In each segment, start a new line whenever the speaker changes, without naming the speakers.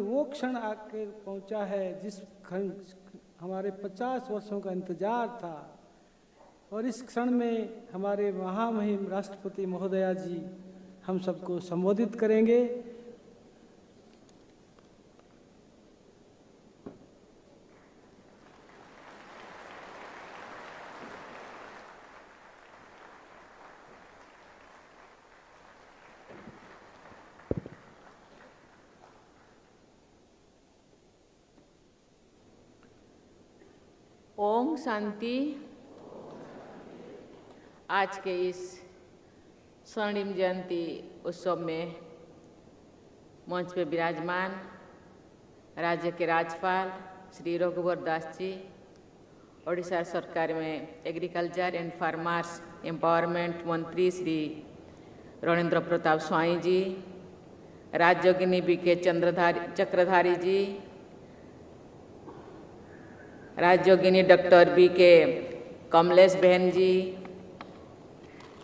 वो क्षण आके पहुंचा है जिस क्षण हमारे 50 वर्षों का इंतजार था, और इस क्षण में हमारे महामहिम राष्ट्रपति महोदया जी हम सबको संबोधित करेंगे।
ओम शांति। आज के इस स्वर्णिम जयंती उत्सव में मंच पे विराजमान राज्य के राज्यपाल श्री रघुवर दास जी, ओडिशा सरकार में एग्रीकल्चर एंड फार्मर्स एम्पावरमेंट मंत्री श्री रणेंद्र प्रताप स्वाई जी, राज्योगिनी बीके चक्रधारी जी, राज्योगिनी डॉक्टर बीके कमलेश बहन जी,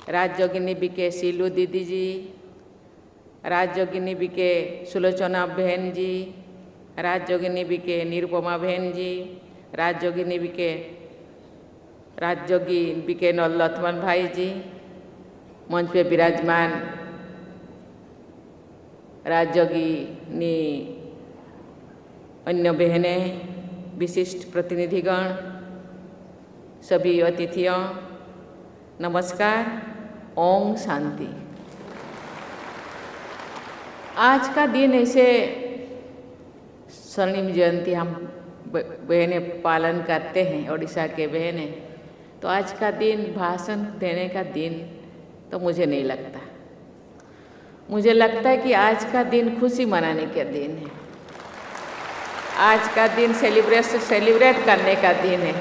राज्योगिनी बीके सीलू दीदी जी, राज्योगिनी बीके सुलोचना बहन जी, राज्योगिनी बीके निरुपमा बहन जी, राज्योगिनी बीके लक्ष्मण भाई जी, मंच पे विराजमान राज्योगिनी अन्य बहनें, विशिष्ट प्रतिनिधिगण, सभी अतिथियों, नमस्कार। ओम शांति। आज का दिन ऐसे स्वर्णिम जयंती हम बहनें पालन करते हैं, ओडिशा के बहनें, तो आज का दिन भाषण देने का दिन तो मुझे नहीं लगता। मुझे लगता है कि आज का दिन खुशी मनाने का दिन है, आज का दिन सेलिब्रेट करने का दिन है।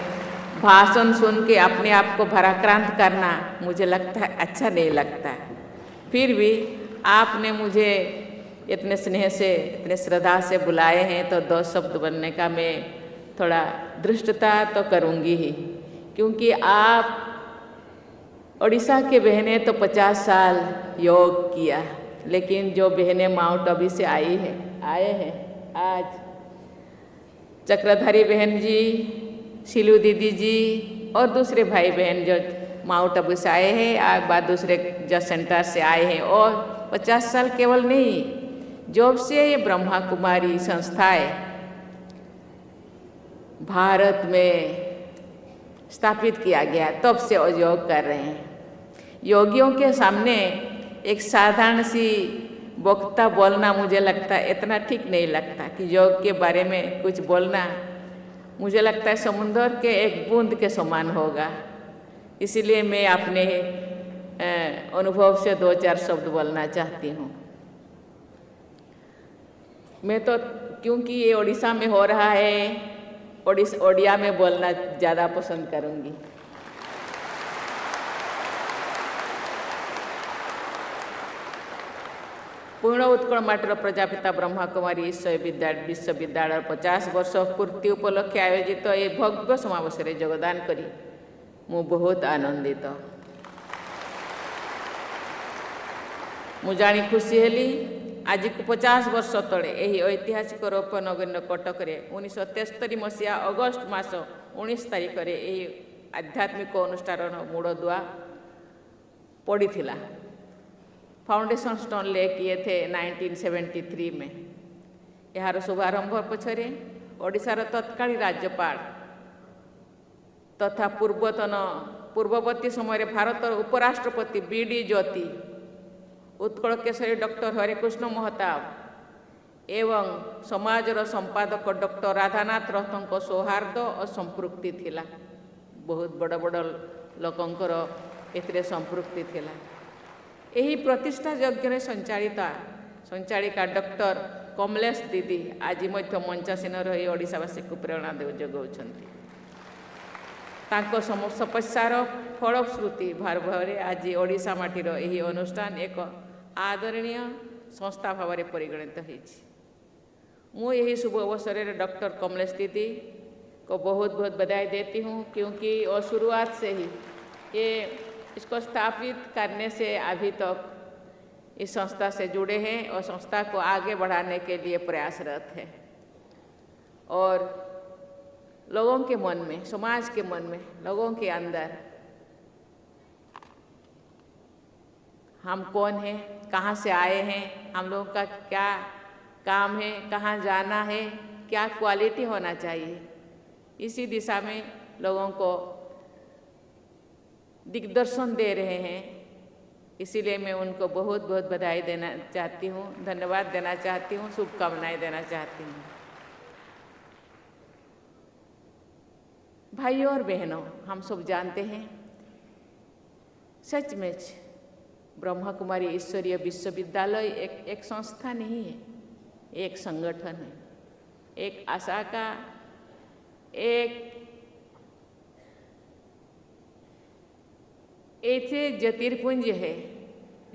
भाषण सुन के अपने आप को भाराक्रांत करना मुझे लगता है अच्छा नहीं लगता। फिर भी आपने मुझे इतने स्नेह से, इतने श्रद्धा से बुलाए हैं, तो दो शब्द बनने का मैं थोड़ा धृष्टता तो करूँगी ही, क्योंकि आप ओडिशा के बहनें तो 50 साल योग किया, लेकिन जो बहनें माउंट आबू से आए हैं आज चक्रधारी बहन जी, सीलू दीदी जी और दूसरे भाई बहन जो माउंट आबू से आए हैं, बाद दूसरे जो सेंटर से आए हैं, और 50 साल केवल नहीं, जब से ये ब्रह्मा कुमारी संस्थाएं भारत में स्थापित किया गया तब से योग कर रहे हैं। योगियों के सामने एक साधारण सी वक्ता बोलना मुझे लगता है इतना ठीक नहीं लगता कि योग के बारे में कुछ बोलना, मुझे लगता है समुद्र के एक बूंद के समान होगा। इसीलिए मैं अपने अनुभव से 2-4 शब्द बोलना चाहती हूँ। मैं तो क्योंकि ये ओडिशा में हो रहा है, ओडिया में बोलना ज़्यादा पसंद करूँगी। पूर्ण उत्कल माटीर प्रजापिता ब्रह्मा कुमारी विश्वविद्यालय 50 वर्ष पूर्ति उपलक्षे आयोजित ये भव्य समावेश में योगदान करी मु बहुत आनंदित। मु जानी खुशी हेली आज को 50 वर्ष तले यही ऐतिहासिक रूपनगर कटक 1973 मसीहा अगस्ट मास 19 तारिख में यही आध्यात्मिक अनुष्ठान मूलदुआ पड़ी। फाउंडेशन स्टोन ले किए थे 1973 में। यार शुभारंभ पछरे ओडिशार तत्कालीन राज्यपाल तथा पूर्ववर्ती समय भारतर उपराष्ट्रपति बीडी ज्योति, उत्कल केशरी डॉक्टर हरिकृष्ण महताब एवं समाजर संपादक डॉक्टर राधानाथ रथों सौहार्द और संपृक्ति थिला। बहुत बड़ बड़ लोकंकर एथिरे संपृक्ति थिला। यही प्रतिष्ठा यज्ञ संचालिका डॉक्टर कमलेश दीदी आज मंचासीन रही ओडिशावासी को प्रेरणा जगाउछन्ति। तपस्यार फलश्रुति भाव आज ओडिशा माटीर यही अनुष्ठान एक आदरणीय संस्था भाव में परिगणित होइछि। मु यही शुभ अवसर में डॉक्टर कमलेश दीदी को बहुत बहुत बधाई देती हूँ, क्योंकि और शुरुआत से ही ये इसको स्थापित करने से अभी तक इस संस्था से जुड़े हैं और संस्था को आगे बढ़ाने के लिए प्रयासरत हैं। और लोगों के मन में, समाज के मन में, लोगों के अंदर हम कौन हैं, कहाँ से आए हैं, हम लोगों का क्या काम है, कहाँ जाना है, क्या क्वालिटी होना चाहिए, इसी दिशा में लोगों को दिग्दर्शन दे रहे हैं। इसीलिए मैं उनको बहुत बहुत बधाई देना चाहती हूँ, धन्यवाद देना चाहती हूँ, शुभकामनाएं देना चाहती हूँ। भाइयों और बहनों, हम सब जानते हैं सचमुच ब्रह्मा कुमारी ईश्वरीय विश्वविद्यालय एक संस्था नहीं है, एक संगठन है, एक आशा का एक ऐसे ज्योतिर्पुंज है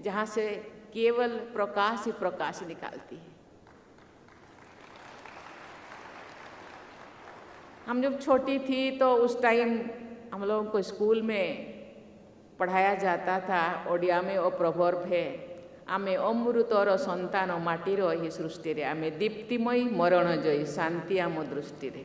जहाँ से केवल प्रकाश ही प्रकाश निकालती है। हम जब छोटी थी तो उस टाइम हम लोगों को स्कूल में पढ़ाया जाता था, ओडिया में वो प्रवर्ब है, आमे अमृतर संतान माटीर ही सृष्टि रे, आमे दीप्तिमयी मरण जयी शांति आम दृष्टि रे।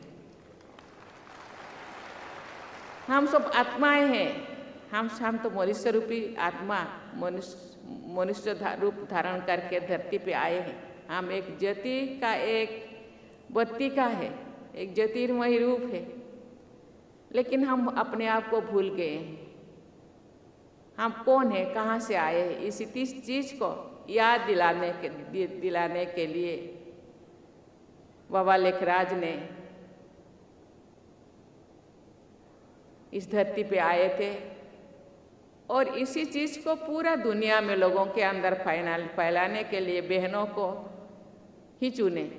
हम सब आत्माएं हैं, हम तो मनुष्य रूपी आत्मा, मनुष्य रूप धारण करके धरती पे आए हैं। हम एक ज्योति का, एक बत्ती का है, एक ज्योतिर्मय रूप है, लेकिन हम अपने आप को भूल गए हैं। हम कौन है, कहाँ से आए हैं, इसी चीज को याद दिलाने के लिए बाबा लेखराज ने इस धरती पे आए थे और इसी चीज को पूरा दुनिया में लोगों के अंदर फैलाने के लिए बहनों को ही चुने।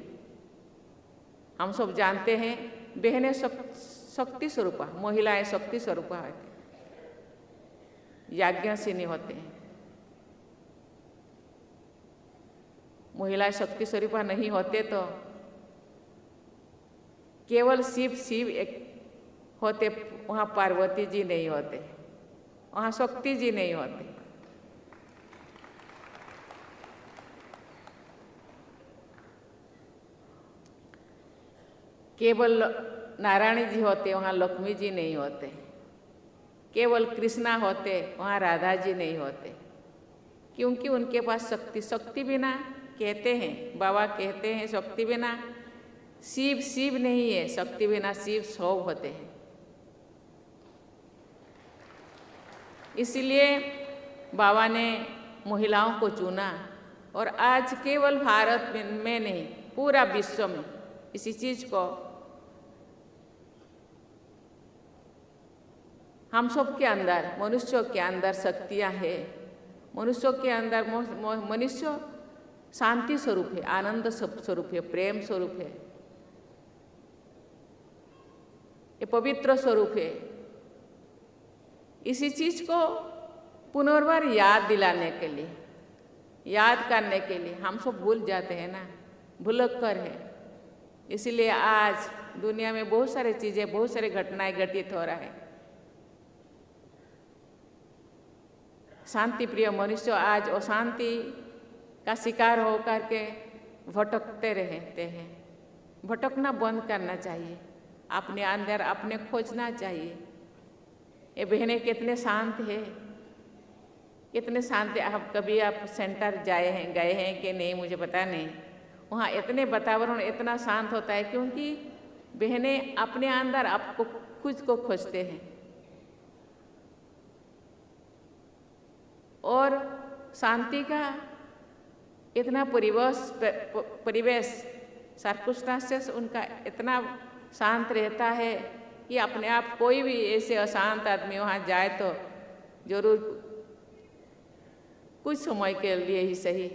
हम सब जानते हैं बहनें शक्ति स्वरूपा, महिलाएं शक्ति स्वरूपा है, याज्ञसिनी होते हैं। महिलाएं शक्ति स्वरूपा नहीं होते तो केवल शिव एक होते, वहाँ पार्वती जी नहीं होते, वहाँ शक्ति जी नहीं होते। केवल नारायण जी होते, वहाँ लक्ष्मी जी नहीं होते। केवल कृष्णा होते, वहाँ राधा जी नहीं होते, क्योंकि उनके पास शक्ति बिना, कहते हैं बाबा कहते हैं, शक्ति बिना शिव नहीं है, शक्ति बिना शिव 100 होते हैं। इसलिए बाबा ने महिलाओं को चुना और आज केवल भारत में नहीं, पूरा विश्व में इसी चीज को हम सब के अंदर, मनुष्यों के अंदर शक्तियाँ है। मनुष्यों के अंदर मनुष्य शांति स्वरूप है, आनंद स्वरूप है, प्रेम स्वरूप है, ये पवित्र स्वरूप है। इसी चीज को पुनर्बार याद दिलाने के लिए, याद करने के लिए हम सब भूल जाते हैं ना, भुलक्कर है। इसीलिए आज दुनिया में बहुत सारी चीजें, बहुत सारी घटनाएं घटित हो रहा है। शांति प्रिय मनुष्य आज अशांति का शिकार होकर के भटकते रहते हैं। भटकना बंद करना चाहिए, अपने अंदर अपने खोजना चाहिए। ये बहनें कितने शांत है, कितने शांत है। कभी आप सेंटर गए हैं कि नहीं मुझे पता नहीं, वहाँ इतने वातावरण इतना शांत होता है, क्योंकि बहनें अपने अंदर आपको खुद को खोजते हैं। और शांति का इतना परिवेश सर्कमस्टेंसेस उनका इतना शांत रहता है कि अपने आप कोई भी ऐसे अशांत आदमी वहाँ जाए तो जरूर कुछ समय के लिए ही सही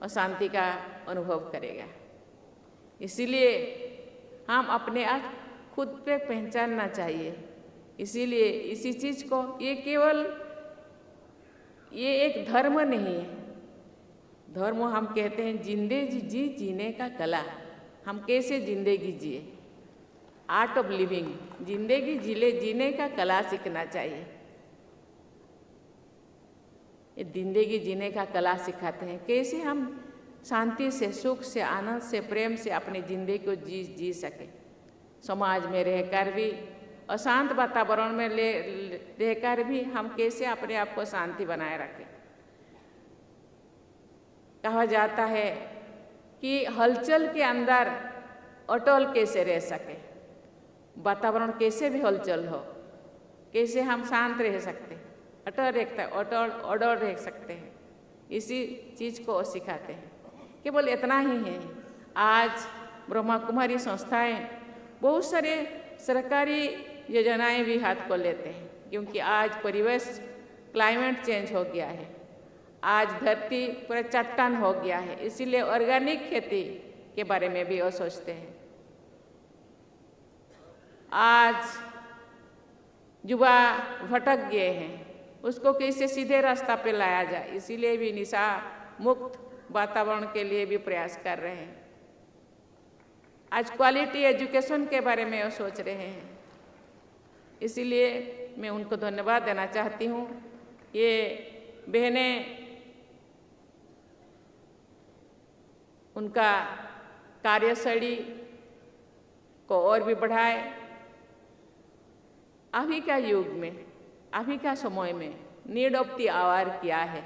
अशांति का अनुभव करेगा। इसीलिए हम अपने आप खुद पे पहचानना चाहिए। इसीलिए इसी चीज को, ये एक धर्म नहीं है। धर्म हम कहते हैं जिंदगी जीने का कला, हम कैसे जिंदगी जिए, आर्ट ऑफ लिविंग, जिंदगी जीने का कला सीखना चाहिए। ये जिंदगी जीने का कला सिखाते हैं, कैसे हम शांति से, सुख से, आनंद से, प्रेम से अपनी ज़िंदगी को जी सके। समाज में रहकर भी, अशांत वातावरण में रहकर भी हम कैसे अपने आप को शांति बनाए रखें। कहा जाता है कि हलचल के अंदर अटल कैसे रह सके, वातावरण कैसे भी हलचल हो, कैसे हम शांत रह सकते, अटल रह सकते हैं। इसी चीज़ को सिखाते हैं। केवल इतना ही है, आज ब्रह्मा कुमारी संस्थाएं बहुत सारे सरकारी योजनाएं भी हाथ को लेते हैं, क्योंकि आज परिवेश, क्लाइमेट चेंज हो गया है, आज धरती पूरा चट्टान हो गया है, इसीलिए ऑर्गेनिक खेती के बारे में भी वो सोचते हैं। आज युवा भटक गए हैं, उसको कैसे सीधे रास्ता पे लाया जाए, इसीलिए भी निशा मुक्त वातावरण के लिए भी प्रयास कर रहे हैं। आज क्वालिटी एजुकेशन के बारे में वो सोच रहे हैं, इसीलिए मैं उनको धन्यवाद देना चाहती हूँ। ये बहनें उनका कार्यशैली को और भी बढ़ाए। अभी का युग में, अभी का समय में नीड ऑफ द आवर क्या है,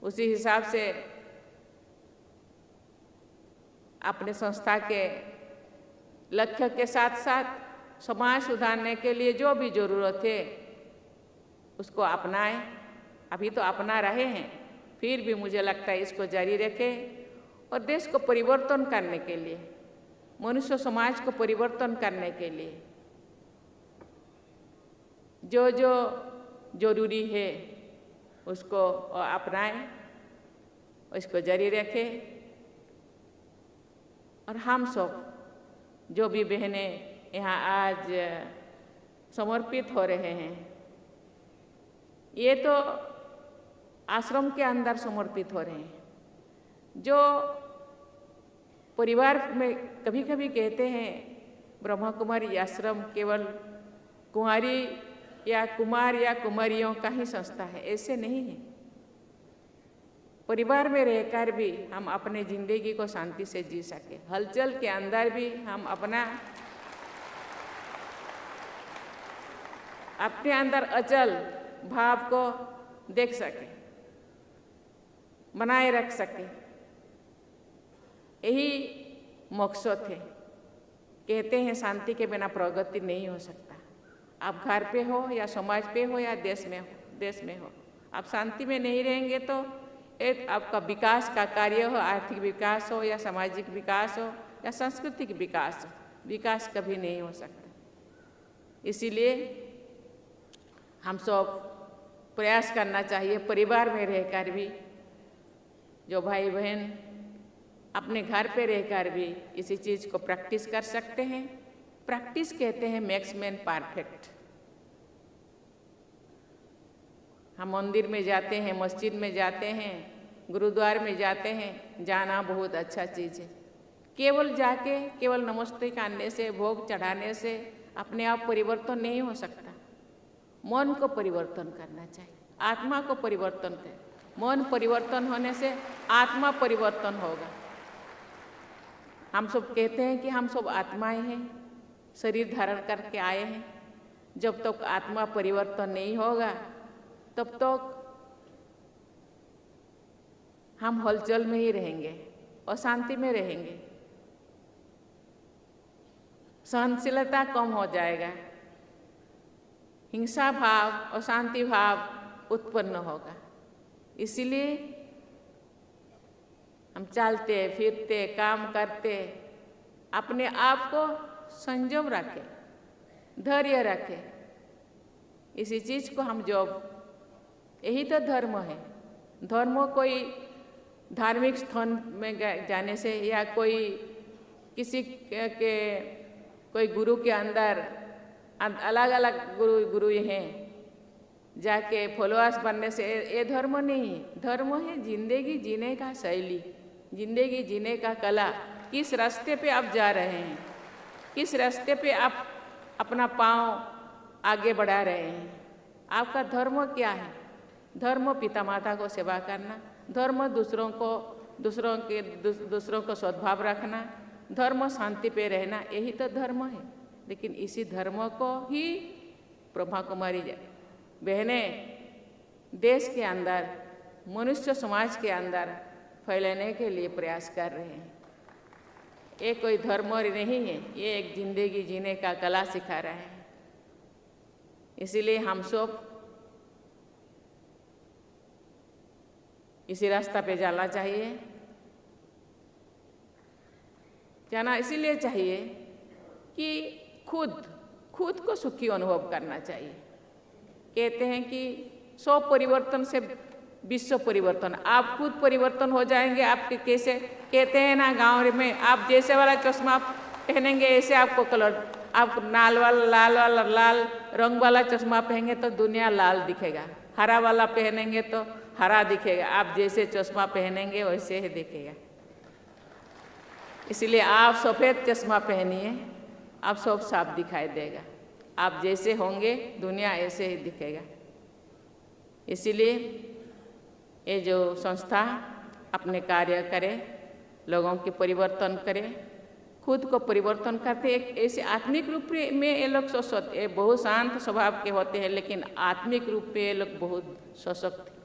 उसी हिसाब से अपने संस्था के लक्ष्य के साथ साथ समाज सुधारने के लिए जो भी ज़रूरत है उसको अपनाएं। अभी तो अपना रहे हैं, फिर भी मुझे लगता है इसको जारी रखें और देश को परिवर्तन करने के लिए, मनुष्य समाज को परिवर्तन करने के लिए जो जो जरूरी है उसको अपनाएं, उसको जारी रखें। और हम सब जो भी बहनें यहाँ आज समर्पित हो रहे हैं, ये तो आश्रम के अंदर समर्पित हो रहे हैं। जो परिवार में कभी कभी कहते हैं ब्रह्मा कुमारी आश्रम केवल कुंवारी या कुमार या कुमारियों का ही संस्था है, ऐसे नहीं है। परिवार में रहकर भी हम अपने ज़िंदगी को शांति से जी सके, हलचल के अंदर भी हम अपने अंदर अचल भाव को देख सके, बनाए रख सके। यही मकसद है। कहते हैं शांति के बिना प्रगति नहीं हो सकता। आप घर पे हो या समाज पे हो या देश में हो, आप शांति में नहीं रहेंगे तो एक आपका विकास का कार्य हो, आर्थिक विकास हो या सामाजिक विकास हो या सांस्कृतिक विकास हो, विकास कभी नहीं हो सकता। इसीलिए हम सब प्रयास करना चाहिए, परिवार में रहकर भी, जो भाई बहन अपने घर पे रहकर भी इसी चीज़ को प्रैक्टिस कर सकते हैं। प्रैक्टिस कहते हैं मेक्स मैन परफेक्ट। हम मंदिर में जाते हैं, मस्जिद में जाते हैं, गुरुद्वार में जाते हैं, जाना बहुत अच्छा चीज़ है। केवल जाके केवल नमस्ते करने से, भोग चढ़ाने से अपने आप परिवर्तन नहीं हो सकता। मन को परिवर्तन करना चाहिए, आत्मा को परिवर्तन करें। मन परिवर्तन होने से आत्मा परिवर्तन होगा। हम सब कहते हैं कि हम सब आत्माएं हैं, शरीर धारण करके आए हैं। जब तक आत्मा परिवर्तन नहीं होगा तब तक हम हलचल में ही रहेंगे, अशांति में रहेंगे, सहनशीलता कम हो जाएगा, हिंसा भाव, अशांति भाव उत्पन्न होगा। इसीलिए हम चलते फिरते काम करते अपने आप को संयम रखें, धैर्य रखें। इसी चीज़ को हम यही तो धर्म है। धर्म कोई धार्मिक स्थान में जाने से या कोई किसी के कोई गुरु के अंदर अलग अलग गुरु हैं जाके फॉलोअर्स बनने से ये धर्म नहीं है। धर्म है जिंदगी जीने का शैली, जिंदगी जीने का कला। किस रास्ते पे आप जा रहे हैं, किस रास्ते पे आप अपना पाँव आगे बढ़ा रहे हैं, आपका धर्म क्या है, धर्म पिता माता को सेवा करना, धर्म दूसरों को सद्भाव रखना, धर्म शांति पे रहना, यही तो धर्म है। लेकिन इसी धर्म को ही ब्रह्मा कुमारी बहनें देश के अंदर, मनुष्य समाज के अंदर फैलाने के लिए प्रयास कर रहे हैं। ये कोई धर्म नहीं है, ये एक जिंदगी जीने का कला सिखा रहे हैं। इसीलिए हम सब इसी रास्ता पे जाना चाहिए। जाना इसीलिए चाहिए कि खुद को सुखी अनुभव करना चाहिए। कहते हैं कि 100 परिवर्तन से विश्व परिवर्तन। आप खुद परिवर्तन हो जाएंगे। आपके कैसे कहते हैं ना गाँव में, आप जैसे वाला चश्मा पहनेंगे ऐसे आपको कलर, आप लाल रंग वाला चश्मा पहनेंगे तो दुनिया लाल दिखेगा, हरा वाला पहनेंगे तो हरा दिखेगा। आप जैसे चश्मा पहनेंगे वैसे ही दिखेगा। इसलिए आप सफ़ेद चश्मा पहनिए, आप सब साफ दिखाई देगा। आप जैसे होंगे दुनिया ऐसे ही दिखेगा। इसीलिए ये जो संस्था अपने कार्य करे, लोगों के परिवर्तन करे, खुद को परिवर्तन करते। एक ऐसे आत्मिक रूप में ये लोग सशक्त, ये बहुत शांत स्वभाव के होते हैं, लेकिन आत्मिक रूप में ये लोग बहुत सशक्त हैं।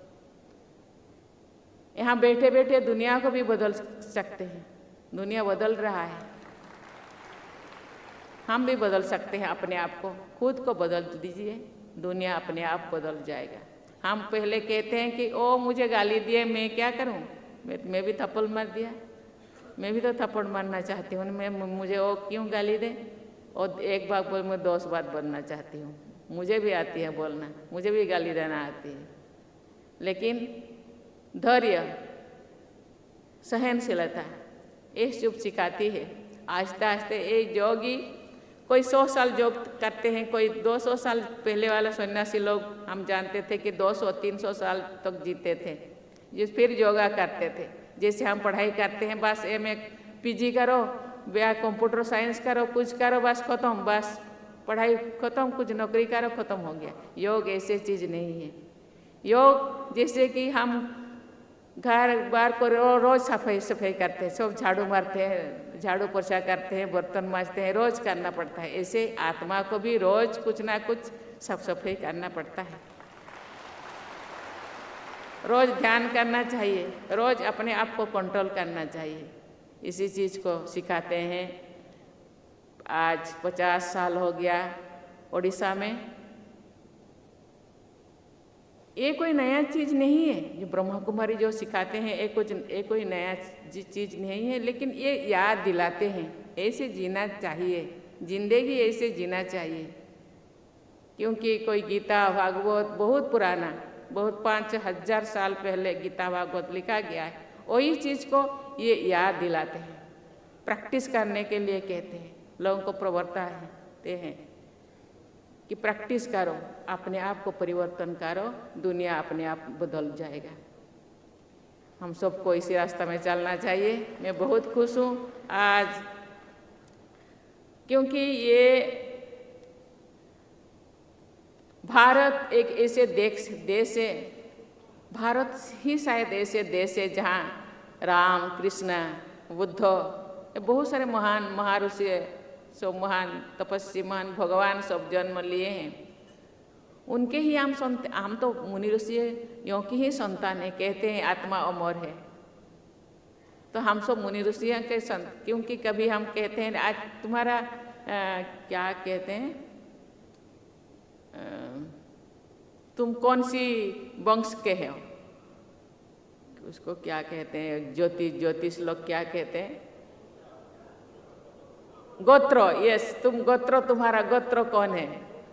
यहाँ बैठे बैठे दुनिया को भी बदल सकते हैं। दुनिया बदल रहा है, हम भी बदल सकते हैं अपने आप को। खुद को बदल दीजिए, दुनिया अपने आप बदल जाएगा। हम पहले कहते हैं कि ओ मुझे गाली दिए, मैं क्या करूं, मैं भी थप्पड़ मार दिया, मैं भी तो थप्पड़ मारना चाहती हूँ, मुझे वो क्यों गाली दे। और एक बार बोल मैं 10 बात बोलना चाहती हूँ, मुझे भी आती है बोलना, मुझे भी गाली देना आती है। लेकिन धैर्य, सहनशीलता ये सब सिखाती है। आहिस्ते आहिस्ते एक योगी कोई 100 साल योग करते हैं, कोई 200 साल पहले वाले सन्यासी लोग हम जानते थे कि 200-300 साल तक जीते थे, जो फिर योगा करते थे। जैसे हम पढ़ाई करते हैं, बस एमए पीजी करो या कंप्यूटर साइंस करो, कुछ करो, बस खत्म, बस पढ़ाई खत्म, कुछ नौकरी करो, खत्म हो गया। योग ऐसी चीज़ नहीं है। योग जैसे कि हम घर बार को रोज सफाई करते हैं, सब झाड़ू मारते हैं, झाड़ू पोछा करते हैं, बर्तन मांजते हैं, रोज करना पड़ता है। ऐसे आत्मा को भी रोज कुछ ना कुछ साफ सफाई करना पड़ता है। रोज ध्यान करना चाहिए, रोज अपने आप को कंट्रोल करना चाहिए। इसी चीज़ को सिखाते हैं। आज 50 साल हो गया उड़ीसा में। ये कोई नया चीज़ नहीं है जो ब्रह्मा कुमारी जो सिखाते हैं, ये कोई नया चीज़ नहीं है, लेकिन ये याद दिलाते हैं ऐसे जीना चाहिए, जिंदगी ऐसे जीना चाहिए। क्योंकि कोई गीता भागवत बहुत पुराना, बहुत 5000 साल पहले गीता भागवत लिखा गया है, वही चीज़ को ये याद दिलाते हैं, प्रैक्टिस करने के लिए कहते हैं, लोगों को प्रवर्ताते हैं कि प्रैक्टिस करो, अपने आप को परिवर्तन करो, दुनिया अपने आप बदल जाएगा। हम सबको इसी रास्ता में चलना चाहिए। मैं बहुत खुश हूँ आज, क्योंकि ये भारत एक ऐसे देश है, भारत ही शायद ऐसे देश है जहाँ राम, कृष्ण, बुद्ध, बहुत सारे महान महर्षि, सब महान तपस्वी, महान भगवान सब जन्म लिए हैं। उनके ही हम तो मुनि ऋषियों की ही संतान है। कहते हैं आत्मा अमर है, तो हम सब मुनि ऋषियों के संत। क्योंकि कभी हम कहते हैं आज तुम्हारा क्या कहते हैं, तुम कौन सी वंश के हो, उसको क्या कहते हैं, ज्योतिष लोग क्या कहते हैं, गोत्र। यस, तुम गोत्र, तुम्हारा गोत्र कौन है।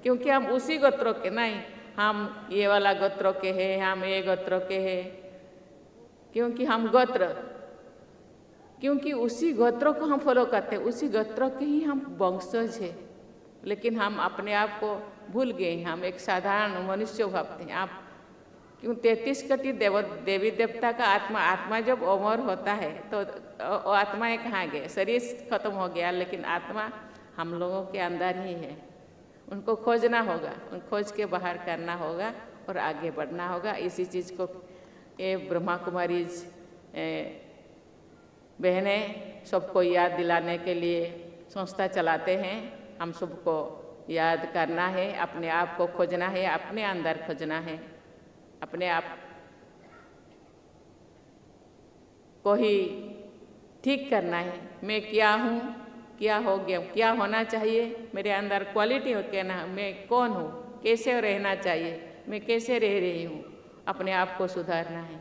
क्योंकि हम उसी गोत्र के नहीं, हम ये वाला गोत्र के हैं, हम ये गोत्र के हैं। क्योंकि हम गोत्र, क्योंकि उसी गोत्र को हम फॉलो करते हैं, उसी गोत्र के ही हम वंशज हैं। लेकिन हम अपने आप को भूल गए, हम एक साधारण मनुष्य भावते हैं। आप क्यों 33 कोटि देवी देवता का आत्मा जब अमर होता है तो आत्माएं कहाँ गए, शरीर खत्म हो गया, लेकिन आत्मा हम लोगों के अंदर ही है। उनको खोजना होगा, उन खोज के बाहर करना होगा, और आगे बढ़ना होगा। इसी चीज़ को ये ब्रह्मा कुमारी बहनें सबको याद दिलाने के लिए संस्था चलाते हैं। हम सबको याद करना है, अपने आप को खोजना है, अपने अंदर खोजना है, अपने आप को ही ठीक करना है। मैं क्या हूँ, क्या हो गया, क्या होना चाहिए, मेरे अंदर क्वालिटी हो क्या ना, मैं कौन हूँ, कैसे रहना चाहिए, मैं कैसे रह रही हूँ, अपने आप को सुधारना है।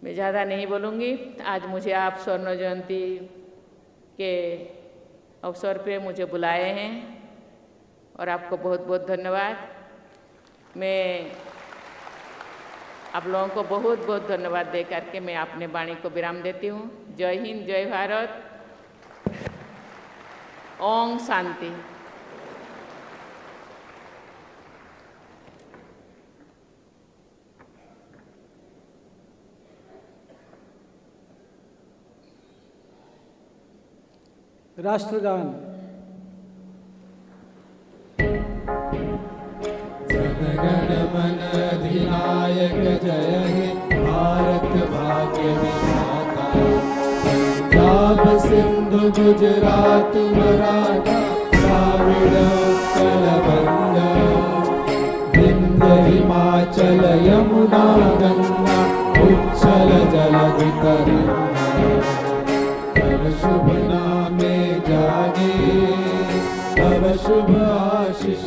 मैं ज़्यादा नहीं बोलूँगी। आज मुझे आप स्वर्ण जयंती के अवसर पे मुझे बुलाए हैं और आपको बहुत बहुत धन्यवाद। मैं आप लोगों को बहुत बहुत धन्यवाद दे करके मैं अपने वाणी को विराम देती हूँ। जय हिंद, जय भारत, ओम शांति।
राष्ट्रगान।
जनगण मन अधिनायक जय हे भारत भाग्य विधाता। पंजाब सिंधु गुजरात मराठा द्राविड़ उत्कल बंगा। विंध्य हिमाचल यमुना गंगा उच्छल जलधि तरंगा। तव शुभ नामे जागे, तव शुभ आशीष